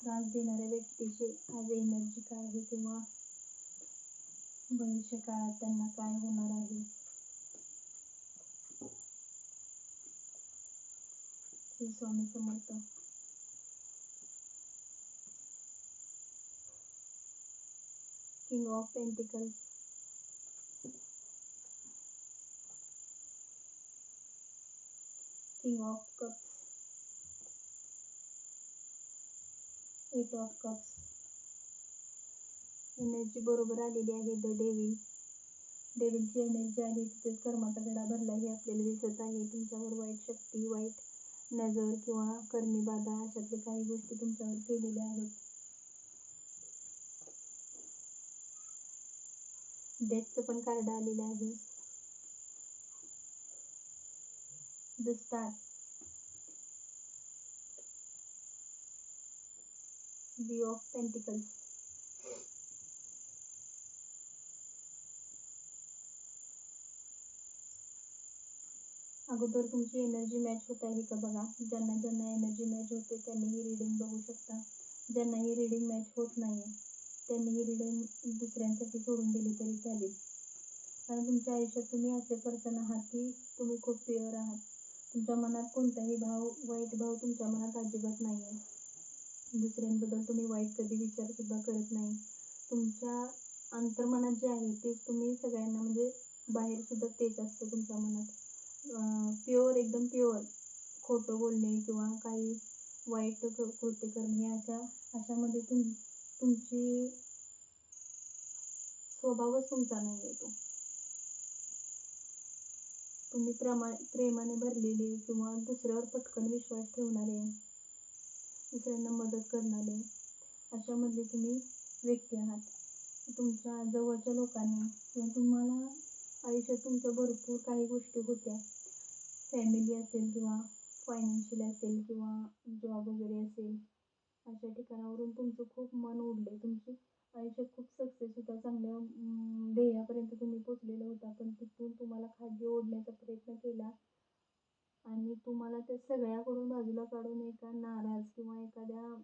त्रास देणाऱ्या व्यक्तीची आज एनर्जी काय आहे किंवा भविष्य काळात त्यांना काय होणार आहे. Shri Swami Samarth. King of pentacles, king of cups, eight of cups. Energy बरोबर आलेली आहे द डेव्हिल. डेव्हिलची एनर्जी आली, तिथेच कर्माचा घडा भरला हे आपल्याला दिसत आहे. तुमच्यावर वाईट शक्ती, वाईट नजर किंवा करणी बाधा अशातल्या काही गोष्टी तुमच्यावर केलेल्या आहेत. डेथचं पण कार्ड आलेलं आहे. The star, the of pentacles. अगोदर तुमची एनर्जी मॅच होत आहे का बघा. ज्यांना ज्यांना एनर्जी मॅच होते त्यांनी ही रीडिंग बघू शकता. ज्यांना ही रीडिंग मॅच होत नाही त्यांनी ही रीडिंग दुसऱ्यांसाठी सोडून दिली तरी चालेल. कारण तुमच्या आयुष्यात तुम्ही असे पर्सन आहात की तुम्ही खूप प्युअर आहात. तुमच्या मनात कोणताही वाईट भाव तुमच्या मनात अजिबात नाही आहे. दुसऱ्यांबद्दल तुम्ही वाईट कधी विचारसुद्धा करत नाही. तुमच्या अंतर्मनात जे आहे तेच तुम्ही सगळ्यांना म्हणजे बाहेरसुद्धा तेच असतं तुमच्या मनात. प्युअर, एकदम प्युअर. खोटं बोलणे किंवा काही वाईट कृत्य करणे अशामध्ये तुमची स्वभावच तुमचा नाही आहे तो. तुम्ही प्रेमाने भरलेले किंवा दुसऱ्यावर पटकन विश्वास ठेवणारे, दुसऱ्यांना मदत करणारे अशामधले तुम्ही व्यक्ती आहात. तुमच्या जवळच्या लोकांनी किंवा तुम्हाला आयुष्यात तुमच्या भरपूर काही गोष्टी होत्या. फॅमिली असेल किंवा फायनान्शियल असेल किंवा जॉब वगैरे असेल, अशा ठिकाणावरून तुमचं खूप मन उडले. तुमची आयुष्यात खूप सक्सेस होता, चांगल्या ध्येयापर्यंत तुम्ही पोचलेला होता, पण तिथून तुम्हाला खाली ओढण्याचा प्रयत्न केला आणि तुम्हाला त्या सगळ्याकडून बाजूला काढून एका नाराज किंवा एखाद्या